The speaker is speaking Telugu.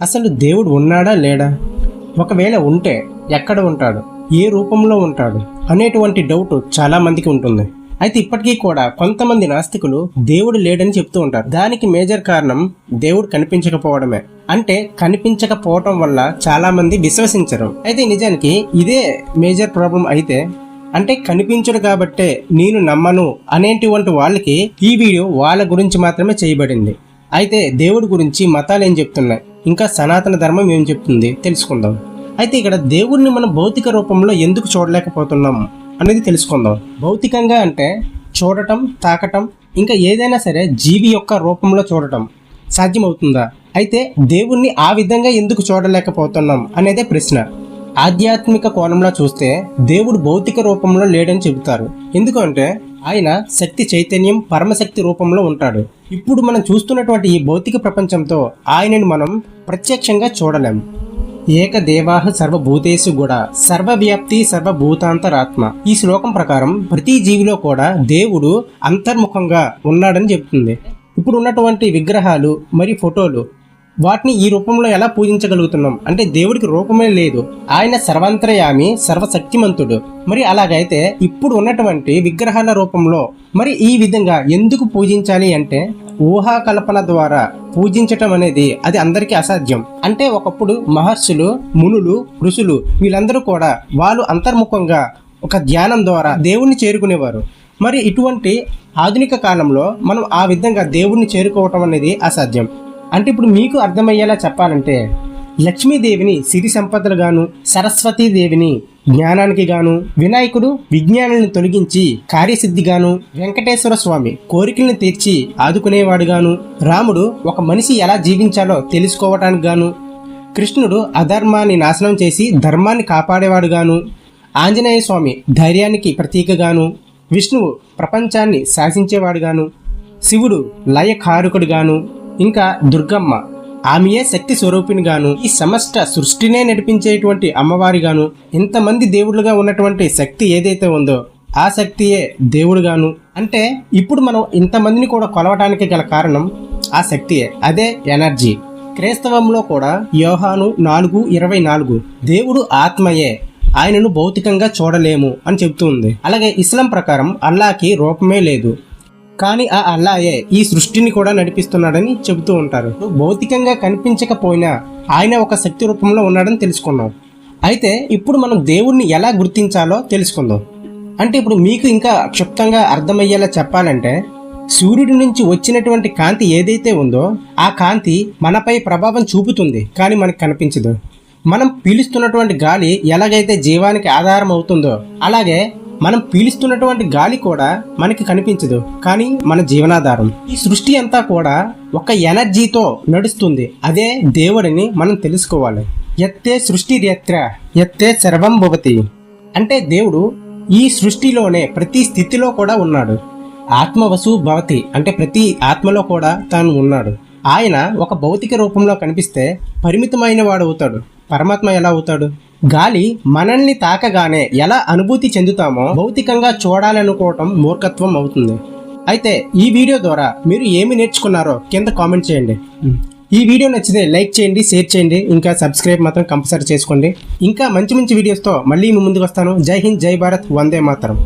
అసలు దేవుడు ఉన్నాడా లేడా, ఒకవేళ ఉంటే ఎక్కడ ఉంటాడు, ఏ రూపంలో ఉంటాడు అనేటువంటి డౌట్ చాలా మందికి ఉంటుంది. అయితే ఇప్పటికీ కూడా కొంతమంది నాస్తికులు దేవుడు లేడని చెప్తూ ఉంటారు. దానికి మేజర్ కారణం దేవుడు కనిపించకపోవడమే. అంటే కనిపించకపోవటం వల్ల చాలా మంది విశ్వసించరు. అయితే నిజానికి ఇదే మేజర్ ప్రాబ్లం. అయితే అంటే కనిపించడు కాబట్టే నేను నమ్మను అనేటువంటి వాళ్ళకి ఈ వీడియో వాళ్ళ గురించి మాత్రమే చేయబడింది. అయితే దేవుడి గురించి మతాలు ఏం చెప్తున్నాయి, ఇంకా సనాతన ధర్మం ఏం చెప్తుంది తెలుసుకుందాం. అయితే ఇక్కడ దేవుడిని మనం భౌతిక రూపంలో ఎందుకు చూడలేకపోతున్నాం అనేది తెలుసుకుందాం. భౌతికంగా అంటే చూడటం, తాకటం, ఇంకా ఏదైనా సరే జీవి యొక్క రూపంలో చూడటం సాధ్యమవుతుందా? అయితే దేవుణ్ణి ఆ విధంగా ఎందుకు చూడలేకపోతున్నాం అనేదే ప్రశ్న. ఆధ్యాత్మిక కోణంలో చూస్తే దేవుడు భౌతిక రూపంలో లేడని చెబుతారు. ఎందుకంటే ఆయన శక్తి చైతన్యం పరమశక్తి రూపంలో ఉంటాడు. ఇప్పుడు మనం చూస్తున్నటువంటి ఈ భౌతిక ప్రపంచంతో ఆయనను మనం ప్రత్యక్షంగా చూడలేం. ఏక దేవాహ సర్వభూతేషు కూడా సర్వవ్యాప్తి సర్వభూతాంతరాత్మ. ఈ శ్లోకం ప్రకారం ప్రతి జీవిలో కూడా దేవుడు అంతర్ముఖంగా ఉన్నాడని చెబుతుంది. ఇప్పుడు ఉన్నటువంటి విగ్రహాలు మరి ఫోటోలు, వాటిని ఈ రూపంలో ఎలా పూజించగలుగుతున్నాం అంటే దేవుడికి రూపమే లేదు. ఆయన సర్వాంతర్యామి సర్వశక్తిమంతుడు. మరి అలాగైతే ఇప్పుడు ఉన్నటువంటి విగ్రహాల రూపంలో మరి ఈ విధంగా ఎందుకు పూజించాలి అంటే ఊహాకల్పన ద్వారా పూజించటం అనేది అది అందరికీ అసాధ్యం. అంటే ఒకప్పుడు మహర్షులు, మునులు, ఋషులు వీళ్ళందరూ కూడా వాళ్ళు అంతర్ముఖంగా ఒక ధ్యానం ద్వారా దేవుణ్ణి చేరుకునేవారు. మరి ఇటువంటి ఆధునిక కాలంలో మనం ఆ విధంగా దేవుణ్ణి చేరుకోవటం అనేది అసాధ్యం. అంటే ఇప్పుడు మీకు అర్థమయ్యేలా చెప్పాలంటే లక్ష్మీదేవిని సిరి సంపదలుగాను, సరస్వతీదేవిని జ్ఞానానికి గాను, వినాయకుడు విజ్ఞానాన్ని తొలగించి కార్యసిద్ధిగాను, వెంకటేశ్వర స్వామి కోరికలను తీర్చి ఆదుకునేవాడుగాను, రాముడు ఒక మనిషి ఎలా జీవించాలో తెలుసుకోవటానికి గాను, కృష్ణుడు అధర్మాన్ని నాశనం చేసి ధర్మాన్ని కాపాడేవాడుగాను, ఆంజనేయ స్వామి ధైర్యానికి ప్రతీకగాను, విష్ణువు ప్రపంచాన్ని శాసించేవాడుగాను, శివుడు లయకారకుడుగాను, ఇంకా దుర్గమ్మ ఆమెయే శక్తి స్వరూపినిగాను, ఈ సమస్త సృష్టినే నడిపించేటువంటి అమ్మవారిగాను, ఇంతమంది దేవుళ్ళుగా ఉన్నటువంటి శక్తి ఏదైతే ఉందో ఆ శక్తియే దేవుడుగాను. అంటే ఇప్పుడు మనం ఇంతమందిని కూడా కొలవటానికి గల కారణం ఆ శక్తియే, అదే ఎనర్జీ. క్రైస్తవంలో కూడా యోహాను 4:24 దేవుడు ఆత్మయే, ఆయనను భౌతికంగా చూడలేము అని చెబుతూ ఉంది. అలాగే ఇస్లాం ప్రకారం అల్లాకి రూపమే లేదు, కానీ ఆ అల్లాయే ఈ సృష్టిని కూడా నడిపిస్తున్నాడని చెబుతూ ఉంటారు. భౌతికంగా కనిపించకపోయినా ఆయన ఒక శక్తి రూపంలో ఉన్నాడని తెలుసుకున్నాం. అయితే ఇప్పుడు మనం దేవుణ్ణి ఎలా గుర్తించాలో తెలుసుకుందాం. అంటే ఇప్పుడు మీకు ఇంకా క్షుప్తంగా అర్థమయ్యేలా చెప్పాలంటే సూర్యుడి నుంచి వచ్చినటువంటి కాంతి ఏదైతే ఉందో ఆ కాంతి మనపై ప్రభావం చూపుతుంది, కానీ మనకు కనిపించదు. మనం పీలుస్తున్నటువంటి గాలి ఎలాగైతే జీవానికి ఆధారం అవుతుందో అలాగే మనం పీలుస్తున్నటువంటి గాలి కూడా మనకి కనిపించదు, కానీ మన జీవనాధారం. ఈ సృష్టి అంతా కూడా ఒక ఎనర్జీతో నడుస్తుంది, అదే దేవుడిని మనం తెలుసుకోవాలి. ఎత్తే సృష్టి రేత్ర ఎత్తే సర్వం భవతి. అంటే దేవుడు ఈ సృష్టిలోనే ప్రతి స్థితిలో కూడా ఉన్నాడు. ఆత్మవసు భవతి అంటే ప్రతి ఆత్మలో కూడా తాను ఉన్నాడు. ఆయన ఒక భౌతిక రూపంలో కనిపిస్తే పరిమితమైన వాడు అవుతాడు. పరమాత్మ ఎలా అవుతాడు? గాలి మనల్ని తాకగానే ఎలా అనుభూతి చెందుతామో భౌతికంగా చూడాలనుకోవటం మూర్ఖత్వం అవుతుంది. అయితే ఈ వీడియో ద్వారా మీరు ఏమి నేర్చుకున్నారో కింద కామెంట్ చేయండి. ఈ వీడియో నచ్చితే లైక్ చేయండి, షేర్ చేయండి, ఇంకా సబ్స్క్రైబ్ మాత్రం కంపల్సరీ చేసుకోండి. ఇంకా మంచి మంచి వీడియోస్తో మళ్ళీ మీ ముందుకు వస్తాను. జై హింద్, జై భారత్, వందే మాతరం.